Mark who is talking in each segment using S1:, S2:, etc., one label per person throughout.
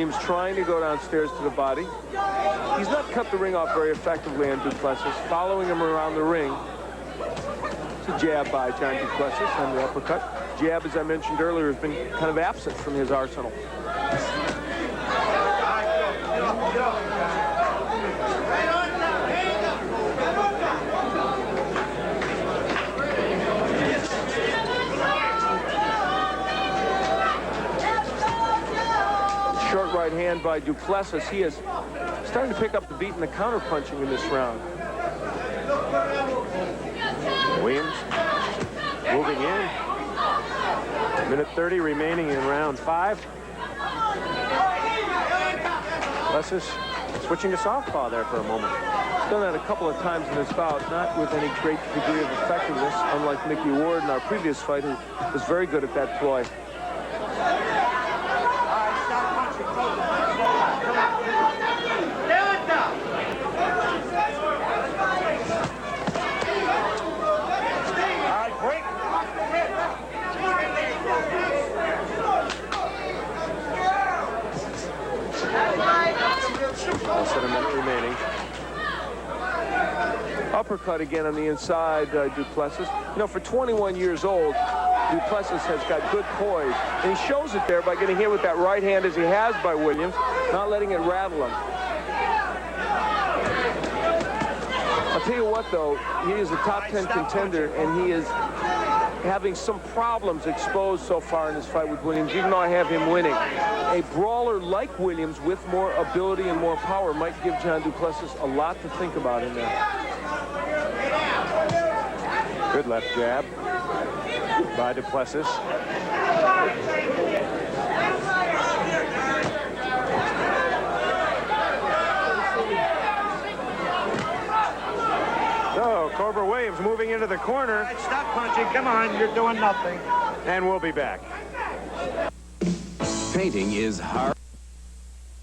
S1: Williams trying to go downstairs to the body. He's not cut the ring off very effectively on Duplessis, following him around the ring. It's a jab by John Duplessis on the uppercut. Jab, as I mentioned earlier, has been kind of absent from his arsenal. Short right hand by Duplessis. He is starting to pick up the beat in the counter-punching in this round.
S2: Williams moving in. Minute 30 remaining in round 5. Duplessis switching to southpaw there for a moment.
S1: He's done that a couple of times in this bout, not with any great degree of effectiveness, unlike Mickey Ward in our previous fight, who was very good at that ploy.
S2: Less than a minute remaining.
S1: Uppercut again on the inside, Duplessis. You know, for 21 years old, Duplessis has got good poise, and he shows it there by getting hit with that right hand as he has by Williams, not letting it rattle him. I'll tell you what, though, he is a top 10 contender, and he is having some problems exposed so far in this fight with Williams, even though I have him winning. A brawler like Williams with more ability and more power might give John Duplessis a lot to think about in there.
S2: Good left jab by Duplessis. So, Cobra Williams moving into the corner.
S3: All right, stop punching. Come on, you're doing nothing.
S2: And we'll be back.
S4: Painting is hard.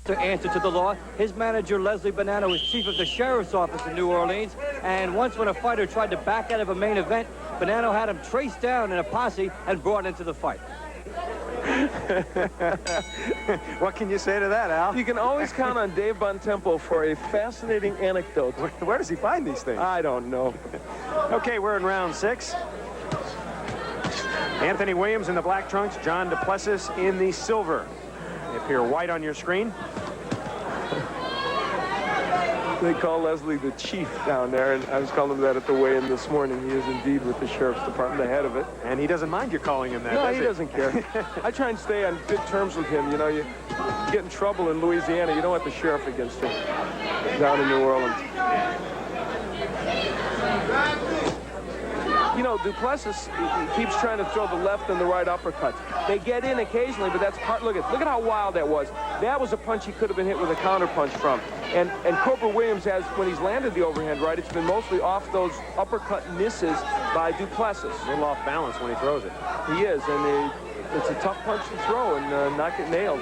S5: To answer to the law, his manager Leslie Bonanno was chief of the sheriff's office in New Orleans, and once when a fighter tried to back out of a main event, Bonanno had him traced down in a posse and brought into the fight.
S2: What can you say to that, Al?
S1: You can always count on Dave Bontempo for a fascinating anecdote.
S2: Where does he find these things?
S1: I don't know.
S2: Okay, we're in round 6. Anthony Williams in the black trunks, John Duplessis in the silver. They appear white on your screen.
S1: They call Leslie the chief down there, and I was calling him that at the weigh-in this morning. He is indeed with the sheriff's department, the head of it.
S2: And he doesn't mind you calling him that,
S1: No,
S2: does
S1: he doesn't care. I try and stay on good terms with him. You know, you get in trouble in Louisiana, you don't want the sheriff against you down in New Orleans. You know, Duplessis he keeps trying to throw the left and the right uppercuts. They get in occasionally, but that's part. Look at how wild that was. That was a punch he could have been hit with a counter punch from. And Cobra Williams has, when he's landed the overhand right, it's been mostly off those uppercut misses by Duplessis.
S2: A little off balance when he throws it.
S1: He is, and it's a tough punch to throw and not get nailed.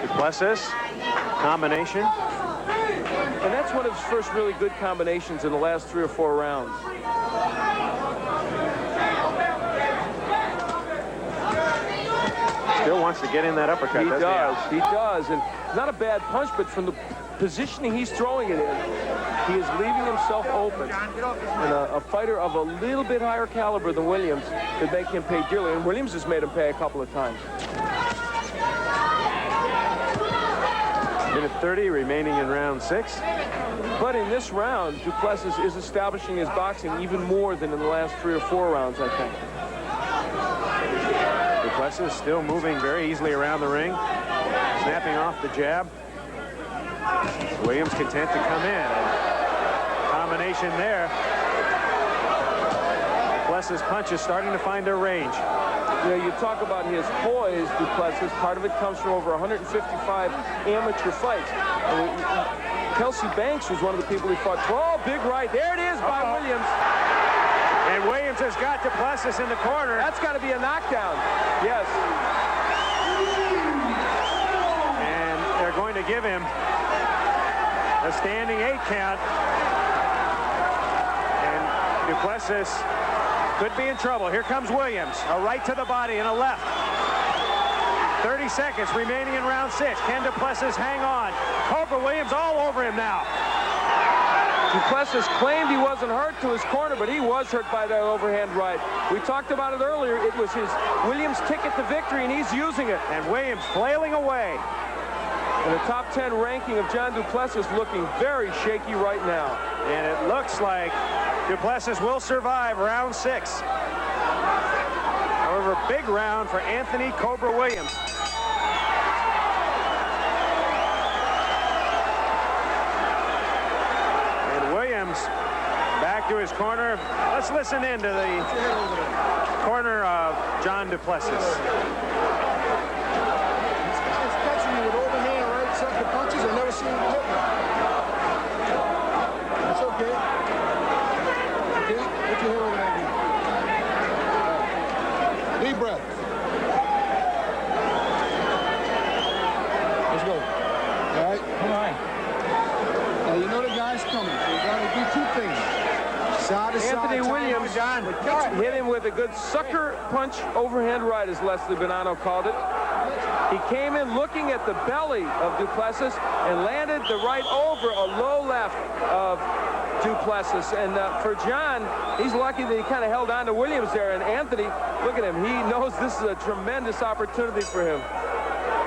S2: Duplessis, combination.
S1: And that's one of his first really good combinations in the last 3 or 4 rounds.
S2: Still wants to get in that uppercut.
S1: He does. And not a bad punch, but from the positioning he's throwing it in, he is leaving himself open. And a fighter of a little bit higher caliber than Williams could make him pay dearly. And Williams has made him pay a couple of times.
S2: Minute 30 remaining in round 6.
S1: But in this round, Duplessis is establishing his boxing even more than in the last 3 or 4 rounds, I think.
S2: Duplessis still moving very easily around the ring, snapping off the jab. Williams content to come in. Combination there. Duplessis punches starting to find their range.
S1: You know, you talk about his poise, Duplessis. Part of it comes from over 155 amateur fights. Kelsey Banks was one of the people he fought. Oh, big right. There it is by Williams.
S2: And Williams has got Duplessis in the corner.
S1: That's got to be a knockdown. Yes.
S2: And they're going to give him a standing 8 count. And Duplessis could be in trouble. Here comes Williams. A right to the body and a left. 30 seconds remaining in round 6. Can Duplessis hang on? Cobra Williams all over him now.
S1: Duplessis claimed he wasn't hurt to his corner, but he was hurt by that overhand right. We talked about it earlier. It was his Williams' ticket to victory, and he's using it.
S2: And Williams flailing away.
S1: And the top 10 ranking of John Duplessis looking very shaky right now.
S2: And it looks like Duplessis will survive round 6. However, big round for Anthony Cobra Williams. And Williams back to his corner. Let's listen in to the corner of John Duplessis.
S4: He's catching you with overhand right second punches. I've never seen him hit one. It's okay. Okay? Put your head over there. Deep breath. Let's go. All right? Come on. Now, you know the guy's coming. So you got to do 2 things. Side to side.
S1: Anthony Williams hit him with a good sucker punch overhand right, as Leslie Bonanno called it. He came in looking at the belly of Duplessis and landed the right over a low left of Duplessis. And for John, he's lucky that he kind of held on to Williams there. And Anthony, look at him. He knows this is a tremendous opportunity for him.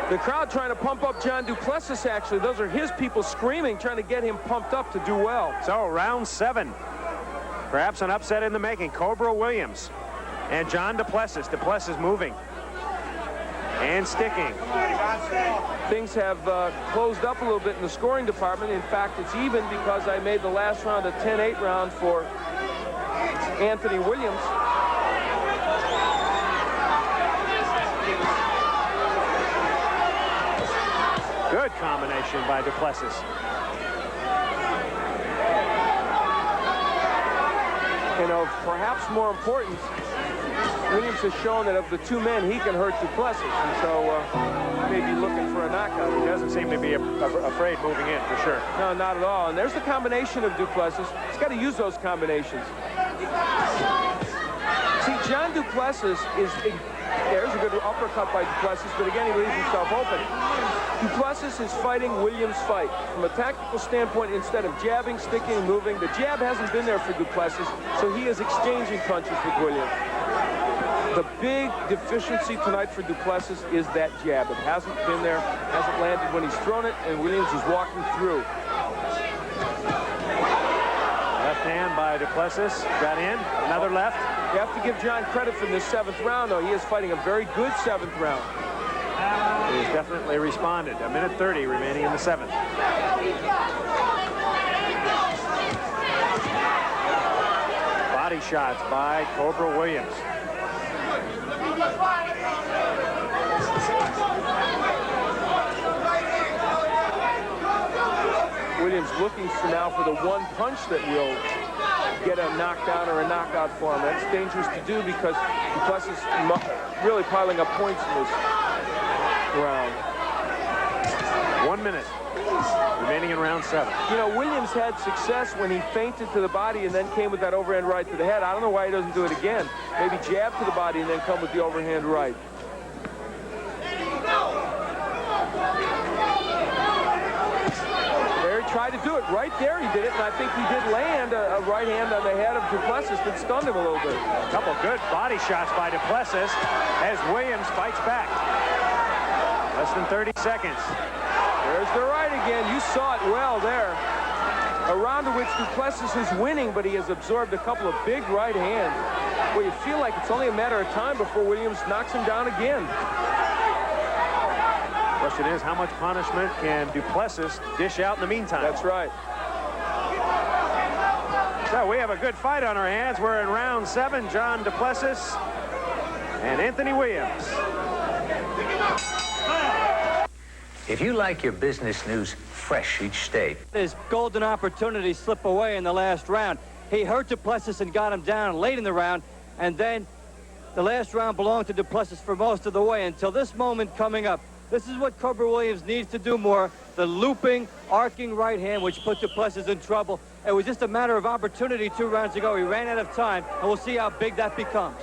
S1: The crowd trying to pump up John Duplessis, actually. Those are his people screaming, trying to get him pumped up to do well.
S2: So round 7. Perhaps an upset in the making. Cobra Williams and John Duplessis. Duplessis moving and sticking.
S1: Things have closed up a little bit in the scoring department. In fact, it's even because I made the last round a 10-8 round for Anthony Williams.
S2: Good combination by Duplessis.
S1: And of perhaps more importance, Williams has shown that of the 2 men, he can hurt Duplessis. And so he may be looking for a knockout.
S2: He doesn't seem to be afraid moving in, for sure.
S1: No, not at all. And there's the combination of Duplessis. He's got to use those combinations. See, John Duplessis is... There's a good uppercut by Duplessis, but again, he leaves himself open. Duplessis is fighting Williams' fight. From a tactical standpoint, instead of jabbing, sticking, moving, the jab hasn't been there for Duplessis, so he is exchanging punches with Williams. The big deficiency tonight for Duplessis is that jab. It hasn't been there, hasn't landed when he's thrown it, and Williams is walking through.
S2: Left hand by Duplessis, got in, another left.
S1: You have to give John credit for this 7th round, though. He is fighting a very good 7th round.
S2: He's definitely responded. A minute 30 remaining in the 7th. Body shots by Cobra Williams.
S1: Williams looking now for the one punch that will get a knockdown or a knockout for him. That's dangerous to do because Duplessis really piling up points in this round.
S2: 1 minute remaining in round 7.
S1: You know, Williams had success when he feinted to the body and then came with that overhand right to the head. I don't know why he doesn't do it again. Maybe jab to the body and then come with the overhand right. Tried to do it right there. He did it, and I think he did land a right hand on the head of Duplessis that stunned him a little bit.
S2: A couple good body shots by Duplessis as Williams fights back. Less than 30 seconds.
S1: There's the right again. You saw it well there. A round of which Duplessis is winning, but he has absorbed a couple of big right hands. Well, you feel like it's only a matter of time before Williams knocks him down again.
S2: Question is, how much punishment can Duplessis dish out in the meantime?
S1: That's right.
S2: So we have a good fight on our hands. We're in round 7. John Duplessis and Anthony Williams.
S6: If you like your business news fresh each day.
S5: His golden opportunity slip away in the last round. He hurt Duplessis and got him down late in the round, and then the last round belonged to Duplessis for most of the way until this moment coming up. This is what Cobra Williams needs to do more. The looping, arcing right hand, which put Duplessis in trouble. It was just a matter of opportunity 2 rounds ago. He ran out of time, and we'll see how big that becomes.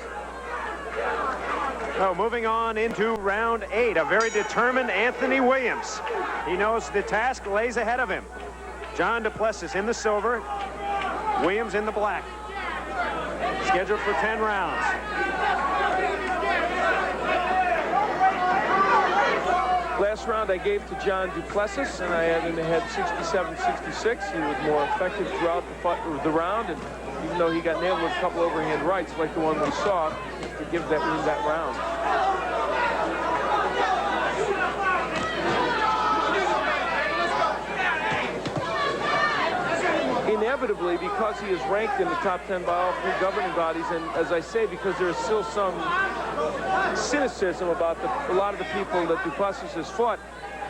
S2: So moving on into round 8, a very determined Anthony Williams. He knows the task lays ahead of him. John Duplessis in the silver, Williams in the black. Scheduled for 10 rounds.
S1: Last round I gave to John Duplessis, and I had him ahead 67-66. He was more effective throughout the round, and even though he got nailed with a couple overhand rights like the one we saw, to give that round. Inevitably, because he is ranked in the top 10 by all 3 governing bodies, and as I say, because there is still some cynicism about a lot of the people that Duplessis has fought,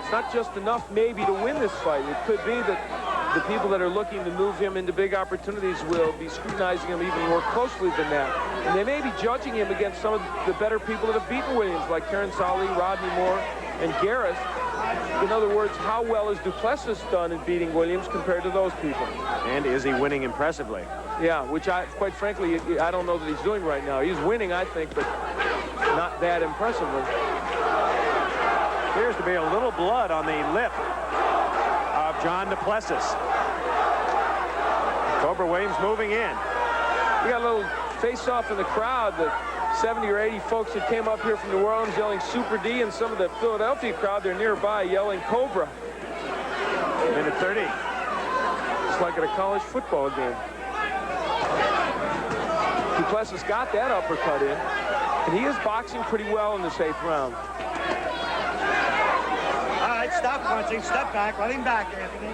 S1: it's not just enough maybe to win this fight. It could be that the people that are looking to move him into big opportunities will be scrutinizing him even more closely than that. And they may be judging him against some of the better people that have beaten Williams, like Terrence Ali, Rodney Moore, and Garris. In other words, how well has Duplessis done in beating Williams compared to those people?
S2: And is he winning impressively?
S1: Yeah, which quite frankly, I don't know that he's doing right now. He's winning, I think, but not that impressively.
S2: Appears to be a little blood on the lip of John Duplessis. Cobra Williams moving in.
S1: We got a little face-off in the crowd. The 70 or 80 folks that came up here from New Orleans yelling Super D, and some of the Philadelphia crowd, they're nearby yelling Cobra.
S2: Minute 30.
S1: It's like at a college football game. Duplessis got that uppercut in, and he is boxing pretty well in this 8th round.
S3: All right, stop punching. Step back. Let him back, Anthony.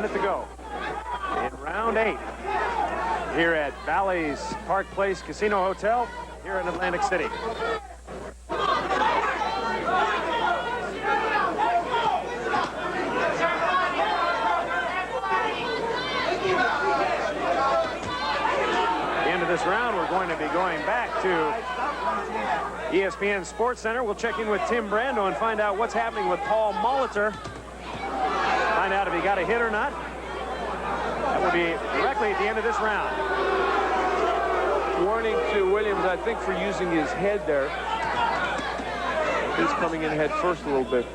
S2: To go in round 8 here at Ballys Park Place Casino Hotel here in Atlantic City. At the end of this round, we're going to be going back to ESPN Sports Center. We'll check in with Tim Brando and find out what's happening with Paul Molitor. Find out if he got a hit or not. That will be directly at the end of this round.
S1: Warning to Williams, I think, for using his head there. He's coming in head first a little bit.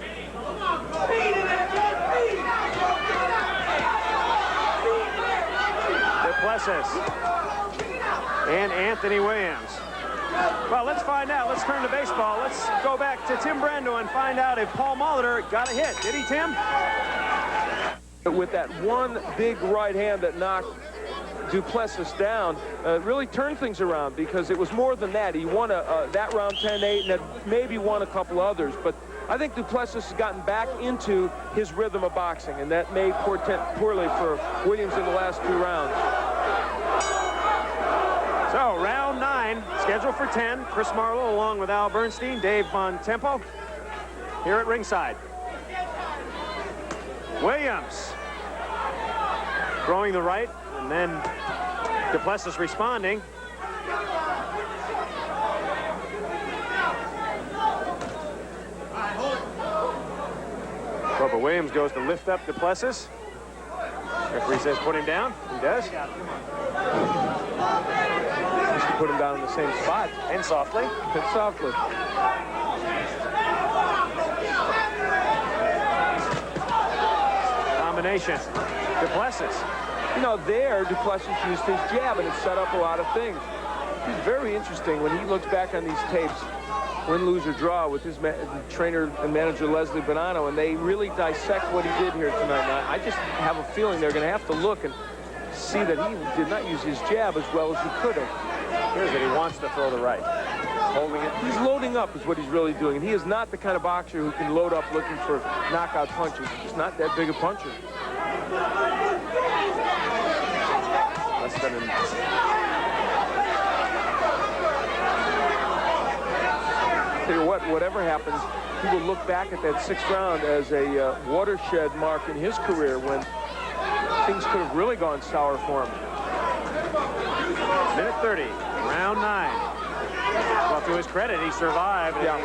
S2: Duplessis and Anthony Williams. Well, let's find out. Let's turn to baseball. Let's go back to Tim Brando and find out if Paul Molitor got a hit. Did he, Tim?
S1: With that one big right hand that knocked Duplessis down, really turned things around, because it was more than that. He won that round 10-8 and had maybe won a couple others. But I think Duplessis has gotten back into his rhythm of boxing, and that may portend poorly for Williams in the last 2 rounds.
S2: So, round 9, scheduled for 10. Chris Marlowe along with Al Bernstein, Dave Von Tempo here at ringside. Williams throwing the right, and then Duplessis responding. But Williams goes to lift up Duplessis. Referee says put him down. He does.
S1: Just to put him down in the same spot.
S2: And softly.
S1: And softly.
S2: Combination. Duplessis.
S1: You know, there, Duplessis used his jab, and it set up a lot of things. He's very interesting when he looks back on these tapes, win, lose, or draw, with his trainer and manager Leslie Bonanno, and they really dissect what he did here tonight. Now, I just have a feeling they're going to have to look and see that he did not use his jab as well as he could have.
S2: Here's that he wants to throw the right. Holding it.
S1: He's loading up is what he's really doing, and he is not the kind of boxer who can load up looking for knockout punches. He's not that big a puncher.
S2: Less than an...
S1: Tell you what, whatever happens, he will look back at that 6th round as a watershed mark in his career when things could have really gone sour for him.
S2: Minute 30, round 9. Well, to his credit, he survived.
S1: Yeah.